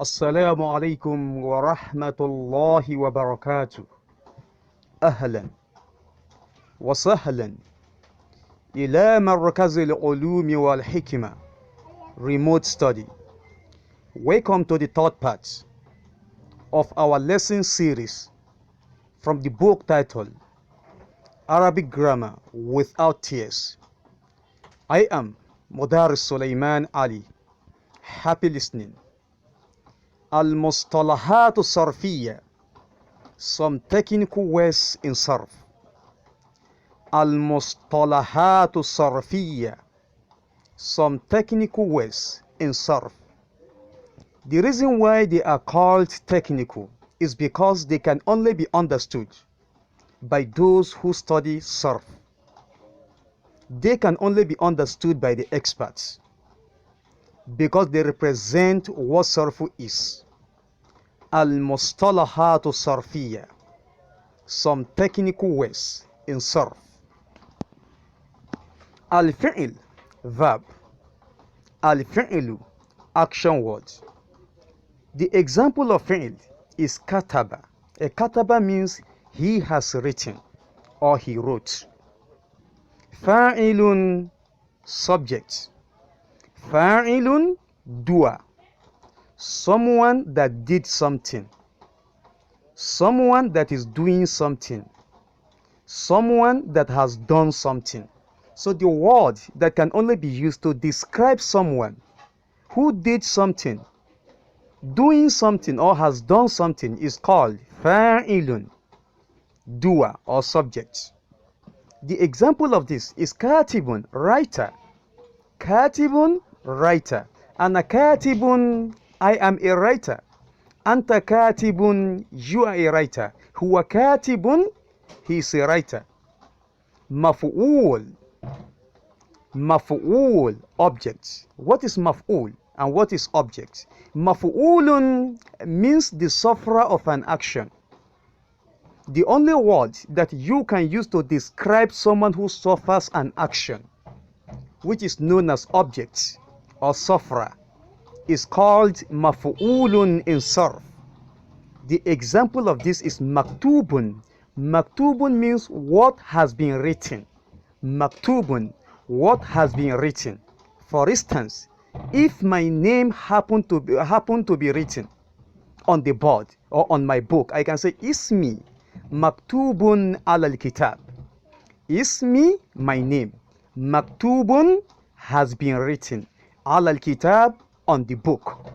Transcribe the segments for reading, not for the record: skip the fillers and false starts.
السلام عليكم ورحمة الله وبركاته. أهلا وسهلا إلى مركز العلوم والحكمة remote study. Welcome to the third part of our lesson series from the book titled Arabic Grammar Without Tears. I am MudarrisSulaimanAli. Happy listening. المصطلحات الصرفية, some technical words in sarf. المصطلحات الصرفية, some technical words in sarf. The reason why they are called technical is because they can only be understood by those who study sarf. They can only be understood by the experts because they represent what sarf is. المصطلحات الصرفية, some technical words in sarf. الفعل, verb. الفعل, action word. The example of fi'l is kataba. A kataba means he has written or he wrote. Fa'ilun, subject. Fa'ilun, doer. Someone that did something. Someone that is doing something. Someone that has done something. So the word that can only be used to describe someone who did something, doing something or has done something is called fa'ilun, doer or subject. The example of this is katibun, writer. Katibun, writer. Ana katibun, I am a writer. Anta katibun, you are a writer. Huwa katibun, he is a writer. Maf'ul, maf'ul, object. What is maf'ul and what is object? Maf'ulun means the sufferer of an action. The only word that you can use to describe someone who suffers an action, which is known as object or sufferer, is called maf'ulun in sarf. The example of this is maktubun. Maktubun means what has been written. Maktubun, what has been written. For instance, if my name happened to be written on the board or on my book, I can say ismi maktubun alal kitab. Ismi, my name. Maktubun has been written. Alal kitab, on the book.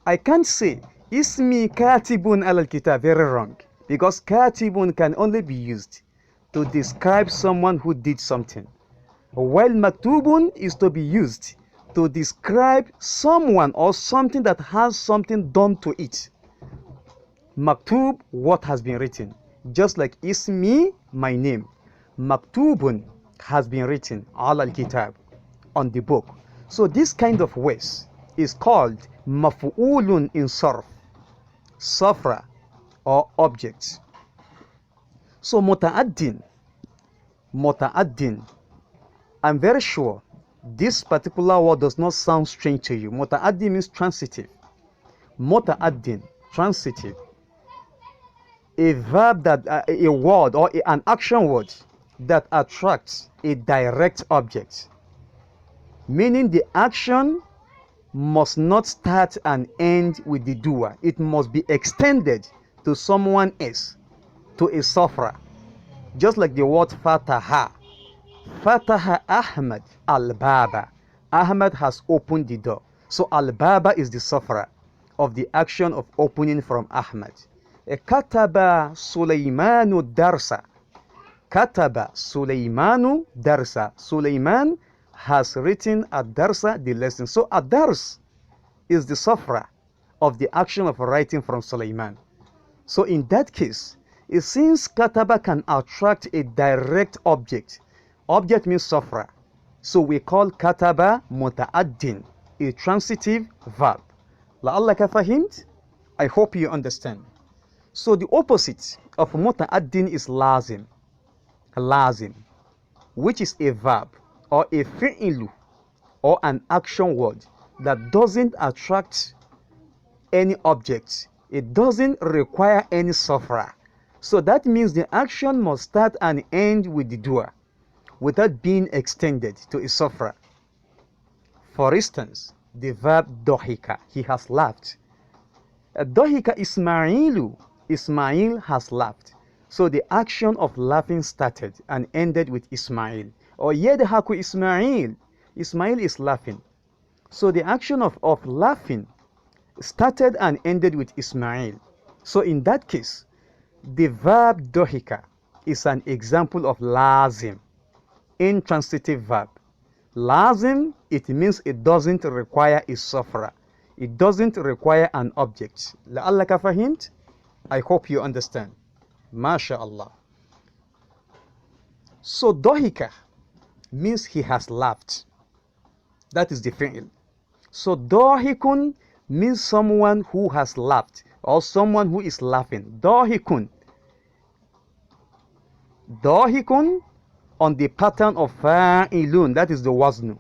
I can't say ismi katibun alal kitab. Very wrong, because katibun can only be used to describe someone who did something, while maktubun is to be used to describe someone or something that has something done to it. Maktub, what has been written, just like ismi, my name. Maktubun has been written alal kitab, on the book. So this kind of words is called maf'ulun in sarf, sufra or object. So muta'addin, muta'addin, I'm very sure this particular word does not sound strange to you. Muta'addin means transitive. Muta'addin, transitive. A verb that, a word or an action word that attracts a direct object. Meaning the action must not start and end with the doer. It must be extended to someone else, to a sufferer. Just like the word fataha. Fataha Ahmad al-Baba. Ahmad has opened the door. So al-Baba is the sufferer of the action of opening from Ahmad. Kataba Sulaimanu darsa. Kataba Sulaimanu darsa. Sulaiman has written ad-darsa, the lesson. So ad-dars is the sufferer of the action of writing from Sulaiman. So in that case, since kataba can attract a direct object, object means sufferer, so we call kataba muta'addin, a transitive verb. La'allaka fahimt? I hope you understand. So the opposite of muta'addin is lazim. Lazim, which is a verb or a fi'lu or an action word that doesn't attract any object. It doesn't require any sufferer. So that means the action must start and end with the doer without being extended to a sufferer. For instance, the verb dohika, he has laughed. Dohika Ismailu, Ismail has laughed. So the action of laughing started and ended with Ismail. Or yadhaku Ismail, Ismail is laughing. So the action of laughing started and ended with Ismail. So in that case, the verb dohika is an example of lazim, intransitive verb. Lazim, it means it doesn't require a sufferer. It doesn't require an object. لعلك فهمت? I hope you understand. MashaAllah. So dohika means he has laughed. That is the fi'l. So dohikun means someone who has laughed or someone who is laughing. Dohikun. Dohikun on the pattern of fa'ilun, that is the waznu.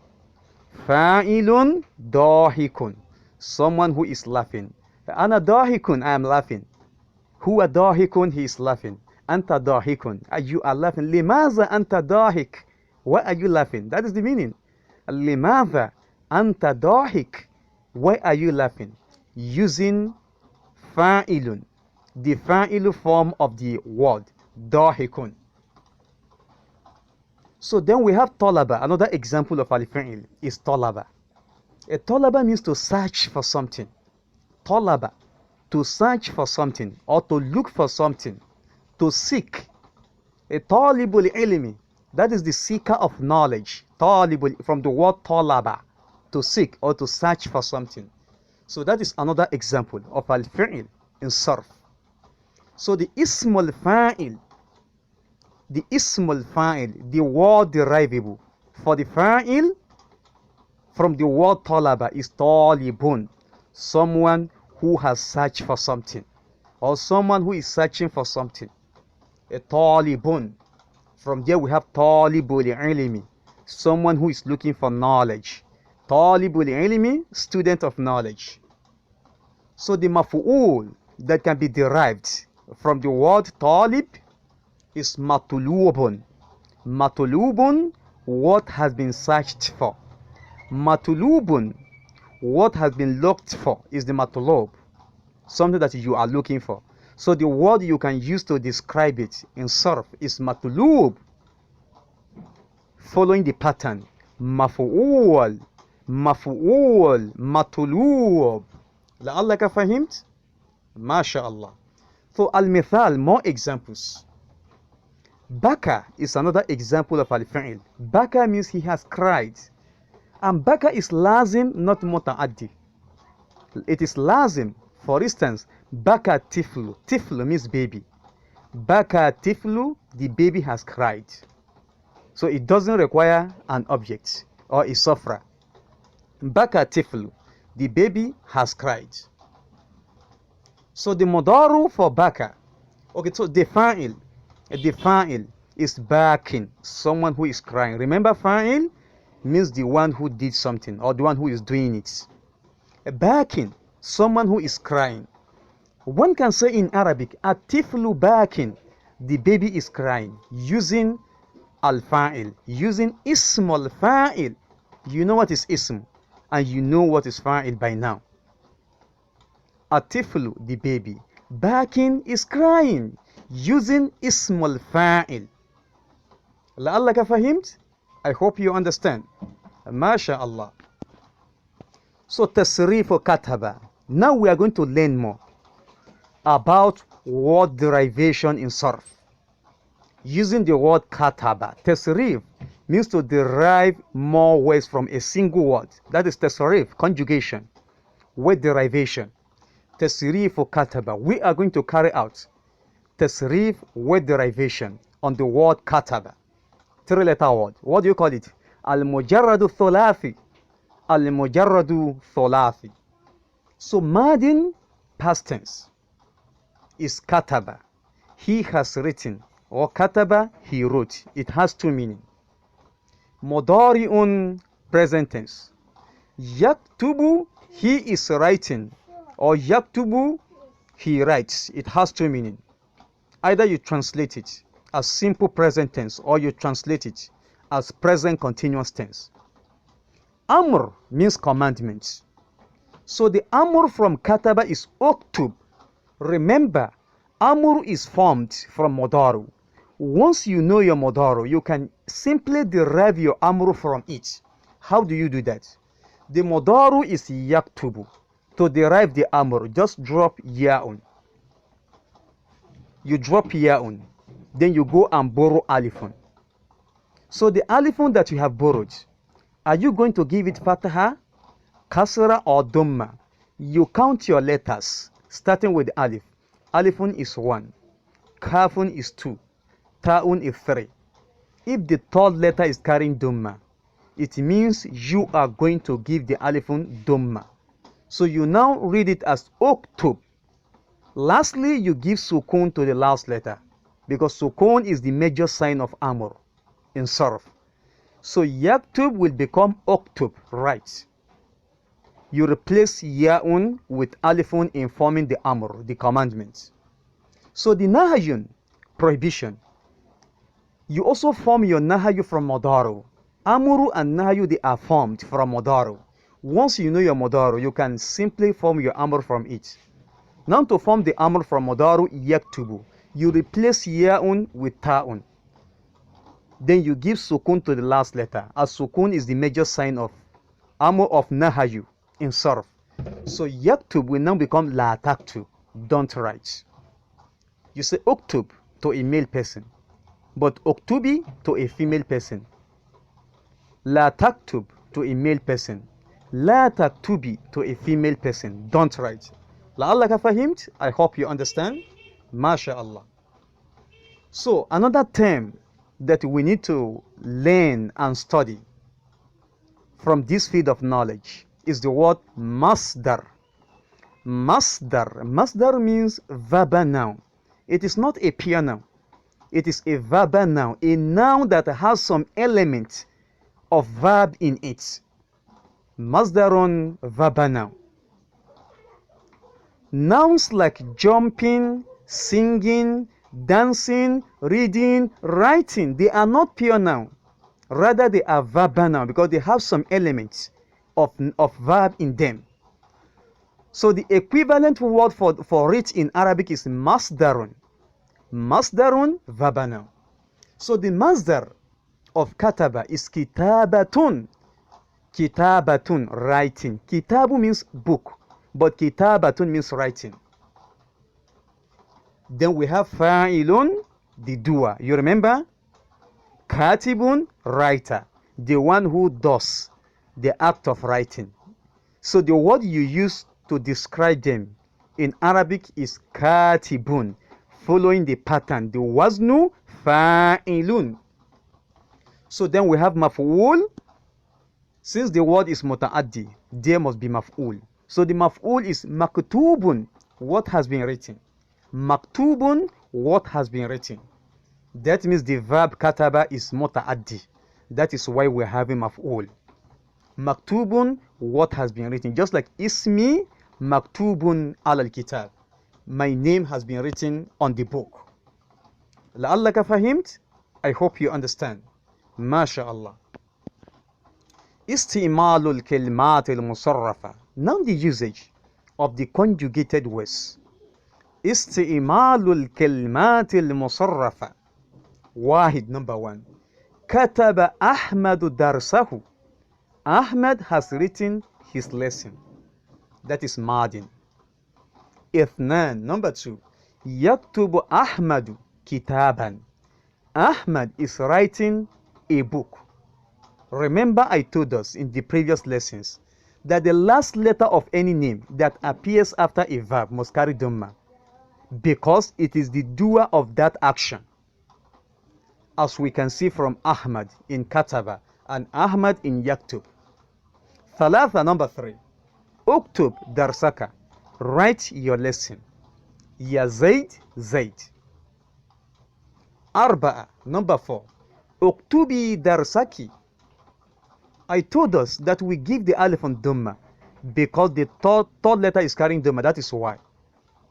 Fa'ilun dohikun, someone who is laughing. Ana dohikun, I am laughing. Huwa dohikun, he is laughing. Anta dohikun, you are laughing. Limaza anta dohik, why are you laughing? That is the meaning. Limaza anta dohik, why are you laughing? Using fa'ilun, the fa'ilu form of the word dohikun. So then we have talaba. Another example of al-fi'l is talaba. A talaba means to search for something. Talaba, to search for something or to look for something, to seek. A talibul ilmi, that is the seeker of knowledge. Talibul, from the word talaba, to seek or to search for something. So that is another example of al-fi'l in sarf. So the ismul fa'il, the ismul fa'il, the word derivable for the fa'il from the word talaba is talibun, someone who has searched for something or someone who is searching for something. A talibun, from there we have talibul ilmi, someone who is looking for knowledge. Talibul ilmi, student of knowledge. So the mafu'ul that can be derived from the word talib is matulubun. Matulubun, what has been searched for. Matulubun, what has been looked for, is the matulub, something that you are looking for. So the word you can use to describe it in sarf is matulub, following the pattern mafu'ul, mafu'ul, matulub. لعلك فهمت? MashaAllah. So al-mithal, more examples. Baka is another example of al-fi'l. Baka means he has cried. And baka is lazim, not muta'addi. It is lazim. For instance, baka tiflu. Tiflu means baby. Baka tiflu, the baby has cried. So it doesn't require an object or a sufferer. Baka tiflu, the baby has cried. So the mudaru for baka. Okay, so the fa'il is bakin, someone who is crying. Remember, fa'il means the one who did something or the one who is doing it. Bakin, someone who is crying. One can say in Arabic, atiflu bakin, the baby is crying, using al-fa'il, using ism al-fa'il. You know what is ism, and you know what is fa'il by now. Atiflu, the baby. Bakin is crying, using ism al-fa'il. لعلك فهمت? I hope you understand. MashaAllah. So tasrif kataba. Now we are going to learn more about word derivation in sarf. Using the word kataba. Tasrif means to derive more words from a single word. That is tasrif, conjugation, word derivation. Tasrif kataba. We are going to carry out tasrif word derivation on the word kataba. Three-letter word. What do you call it? Al-mujarradu thulathi. Al-mujarradu thulathi. So madin, past tense, is kataba. He has written. Or kataba, he wrote. It has two meanings. Mudari'un, present tense. Yaktubu, he is writing. Or yaktubu, he writes. It has two meanings. Either you translate it as simple present tense or you translate it as present continuous tense. Amr means commandment. So the amr from kataba is uktub. Remember, amr is formed from mudaru. Once you know your mudaru, you can simply derive your amr from it. How do you do that? The mudaru is yaktubu. To derive the amr, just drop ya'un. You drop ya'un. Then you go and borrow alifun. So the alifun that you have borrowed, are you going to give it fataha, kasra or dhamma? You count your letters starting with alif. Alifun is 1, kafun is 2, ta'un is 3. If the third letter is carrying dhamma, it means you are going to give the alifun dhamma. So you now read it as uktub. Lastly, you give sukun to the last letter because sukun is the major sign of amr in sarf. So yaktub will become uktub, right? You replace ya'un with alifun in forming the amr, the commandment. So the nahayun, prohibition. You also form your nahayu from mudaru. Amru and nahayu, they are formed from mudaru. Once you know your mudaru, you can simply form your amr from it. Now to form the amr from mudaru yaktubu, you replace ya'un with ta'un. Then you give sukun to the last letter, as sukun is the major sign of amr of nahayu in sarf. So yaktub will now become la taktub, don't write. You say uktub to a male person, but uktubi to a female person. La taktub to a male person. La taktubi to a female person. Don't write. La'allaka fahimt? I hope you understand. MashaAllah. So another term that we need to learn and study from this field of knowledge is the word masdar. Masdar. Masdar means verbal noun. It is not a pure noun. It is a verbal noun, a noun that has some element of verb in it. Masdarun verbal noun. Nouns like jumping, singing, dancing, reading, writing, they are not pure noun. Rather, they are verbal noun because they have some elements of verb in them. So the equivalent word for it in Arabic is masdarun. Masdarun verbal noun. So the masdar of kataba is kitabatun. Kitabatun, writing. Kitabu means book, but kitabatun means writing. Then we have fa'ilun, the doer. You remember? Katibun, writer, the one who does the act of writing. So the word you use to describe them in Arabic is katibun, following the pattern, the waznu fa'ilun. So then we have maf'ul. Since the word is muta'addi, there must be maf'ul. So the maf'ul is maktubun, what has been written. Maktubun, what has been written. That means the verb kataba is muta'addi. That is why we're having maf'ul. Maktubun, what has been written. Just like ismi maktubun al kitab. My name has been written on the book. La'allaka fahimt? I hope you understand. MashaAllah. Istimalul kalimat al-musarrafa. Now the usage of the conjugated words. Istimalul kalimat al-musarrafa. Wahid, number 1. Kataba Ahmadu darsahu. Ahmad has written his lesson. That is Madin. Ithnan, number 2. Yaktubu Ahmadu kitaban. Ahmad is writing a book. Remember, I told us in the previous lessons that the last letter of any name that appears after a verb must carry dhamma because it is the doer of that action. As we can see from Ahmad in Kataba and Ahmad in Yaktub. Thalatha, number 3. Uktub darsaka. Write your lesson. Ya Zaid, Zaid. Arba'a, number 4. Uktubi darsaki. I told us that we give the alif on dhamma Because the third letter is carrying Dhamma, that is why.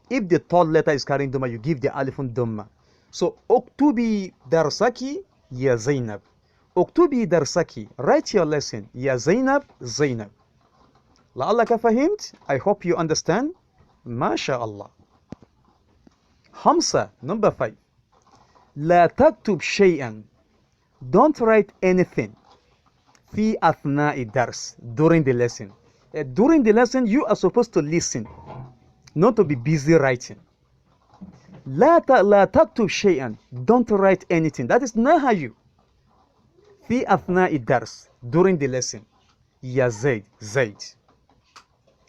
If the third letter is carrying Dhamma, you give the alifun Dhamma. So, Oktubi Darsaki, Ya Zainab. Oktubi Darsaki, write your lesson, Ya Zainab, Zainab. لعلك فهمت? I hope you understand. MashaAllah. Hamsa, number 5. لا تكتب شيئا. Don't write anything. في أثناء الدرس, during the lesson. During the lesson, you are supposed to listen, not to be busy writing. لا تكتب شيئا. Don't write anything. That is نهي. في أثناء الدرس, during the lesson. يا زيد, زيد.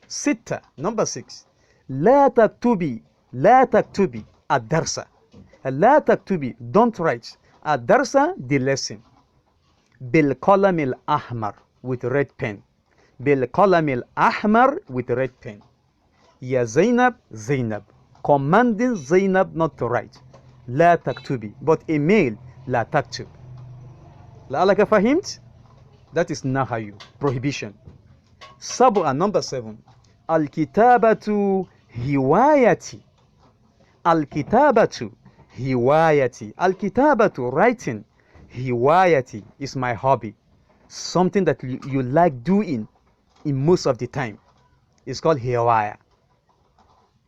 6, number 6. لا تكتبي الدرس. لا تكتبي, don't write. الدرس, the lesson. بالقلم الأحمر, with red pen. بالقلم الأحمر, with red pen. يا زينب, زينب. Commanding Zainab not to write. لا تكتبي. But a male, لا تكتب. لعلك فهمت? That is نهي, prohibition. 7, number 7. الكتابة هوايتي. الكتابة هوايتي. الكتابة, writing. هوايتي is my hobby. Something that you like doing in most of the time. It's called hiwaya.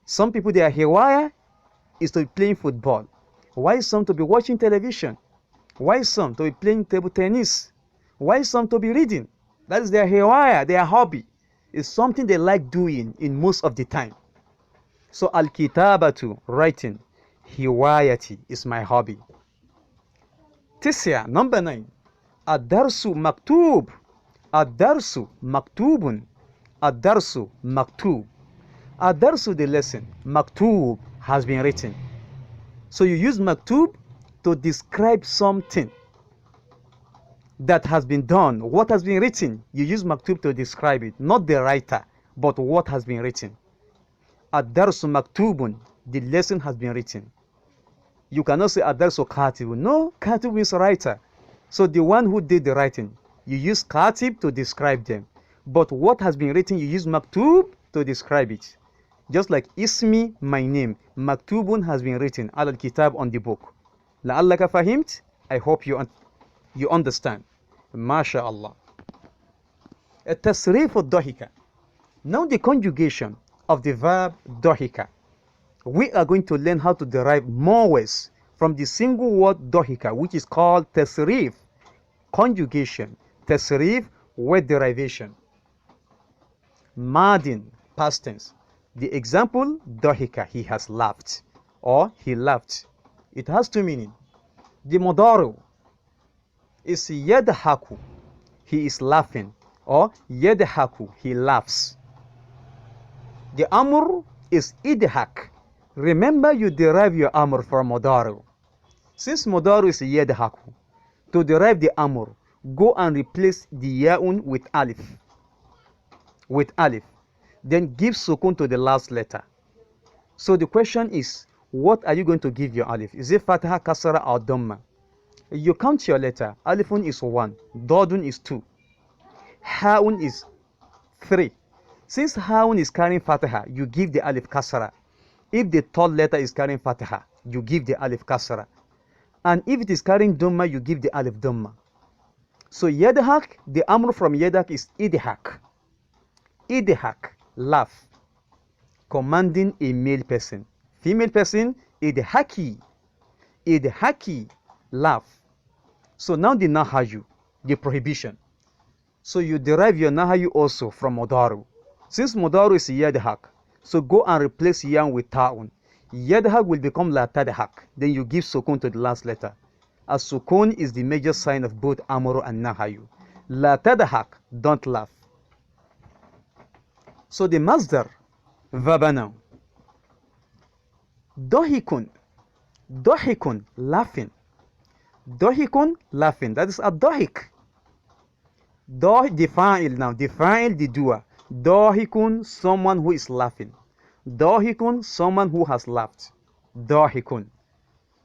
Some people, their hiwaya is to be playing football. Why some to be watching television? Why some to be playing table tennis? Why some to be reading? That is their hiwaya, their hobby. It's something they like doing in most of the time. So al-kitabatu, writing. Hiwayati is my hobby. 9, number 9. Ad-darsu maktub. Ad-darsu maktubun. Ad-darsu maktub. Ad-darsu, the lesson. Maktub, has been written. So you use maktub to describe something that has been done. What has been written, you use maktub to describe it. Not the writer, but what has been written. Ad-darsu maktubun, the lesson has been written. You cannot say ad-darsu katibun. No, katib means writer. So the one who did the writing, you use katib to describe them. But what has been written, you use maktub to describe it. Just like ismi, my name. Maktubun has been written. Al-kitab, on the book. لعلك فهمت? I hope you understand. MashaAllah. التصريف الضحكة. Now the conjugation of the verb ضحكة. We are going to learn how to derive more words from the single word ضحكة, which is called tasrif. Conjugation. Tasrif, word derivation. Madin, past tense. The example, ضحكة, he has laughed, or he laughed. It has two meanings. The mudari is yadhaku, he is laughing, or yadhaku, he laughs. The amr is idhak. Remember, you derive your amr from mudari. Since mudari is yadhaku, to derive the amr, go and replace the ya'un with alif. With alif. Then give sukun to the last letter. So the question is, what are you going to give your alif? Is it fatha, kasra, or dhamma? You count your letter. Alifun is 1, dodun is 2, haun is 3. Since haun is carrying fatha, you give the alif kasra. If the third letter is carrying fatha, you give the alif kasra. And if it is carrying dhamma, you give the alif dhamma. So yadhak, the amr from yadhak is idhak. Idhak, laugh. Commanding a male person. Female person, idhaki. Idhaki, laugh. So now the nahayu, the prohibition. So you derive your nahayu also from mudaru. Since mudaru is yadhak, so go and replace yan with ta'un. Yadhak will become la tadhak. Then you give sukun to the last letter. As sukun is the major sign of both amru and nahayu. La tadhak, don't laugh. So the masdar, verb noun. Dohikun. Dohikun, laughing. Dohikun, laughing. That is a dohik. The fa'il now. The fa'il, the doer. Dohikun, someone who is laughing. Dohikun, someone who has laughed. Dohikun.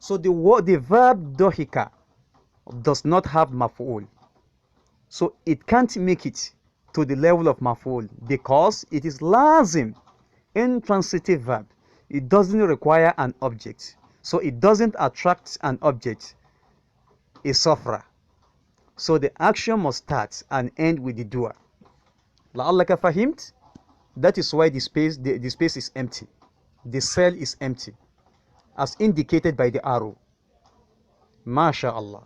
So the verb dohika does not have maf'ul. So it can't make it to the level of maf'ul because it is lazim, intransitive verb. It doesn't require an object, so it doesn't attract an object, a safra. So the action must start and end with the doer. لعلك فهمت? That is why the space is empty. The cell is empty, as indicated by the arrow. MashaAllah.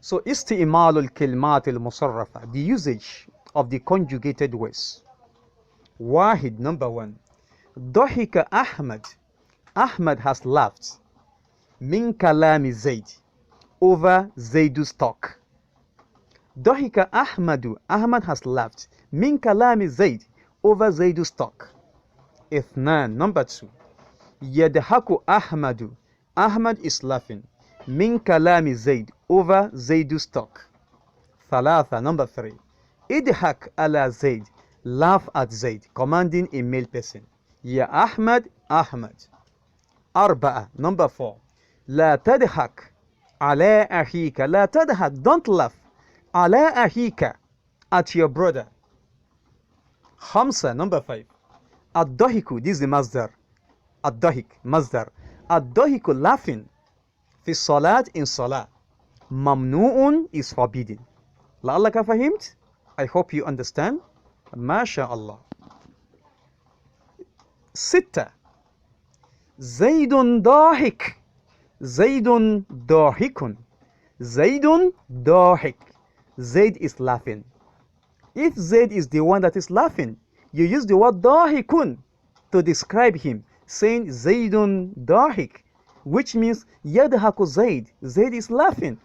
So استعمال الكلمات المصرفة, the usage of the conjugated words. واحد, number one. ضحك أحمد. Ahmad has laughed. من كلام زيد, over Zaid's talk. ضحك أحمد. Ahmad has laughed. من كلام زيد, over Zaid's talk. اثنان, number two. يضحك أحمد. Ahmad is laughing. من كلام زيد, over Zaid's talk. ثلاثة, number three. اضحك على زيد. Laugh at Zaid, commanding a male person. يا أحمد, Ahmad. أربعة, number four. لا تضحك على أخيك. لا تضحك, don't laugh. على أخيك, at your brother. خمسة, number five. الضحك, this is the masdar. الضحك, masdar. الضحك, laughing. في الصلاة, in salah. ممنوع is forbidden. لعلك فهمت? I hope you understand. ما شاء الله. ستة. زيد ضاحك. زيد ضاحك. زيد ضاحك. Zaid is laughing. If Zaid is the one that is laughing, you use the word ضاحكٌ to describe him, saying Zaidun ضاحك, which means يضحك زيد. Zaid is laughing.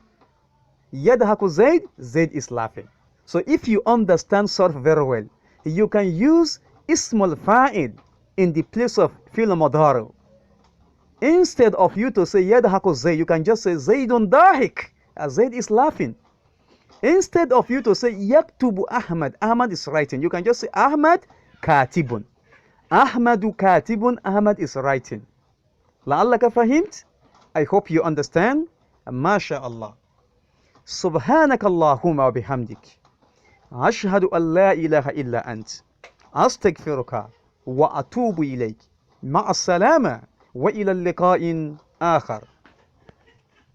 يضحك زيد. Zaid is laughing. So if you understand sarf very well, you can use ismul fa'il in the place of fi'l mudhari. Instead of you to say yadhaku Zayd, you can just say Zaydun dahik. Zayd is laughing. Instead of you to say yaktubu Ahmad, Ahmad is writing, you can just say Ahmad katibun. Ahmadu katibun, Ahmad is writing. لعلك فهمت? I hope you understand. ما شاء الله. سبحانك اللهم وبحمدك أشهد أن لا إله إلا أنت أستغفرك وأتوب إليك. مع السلامة وإلى اللقاء آخر.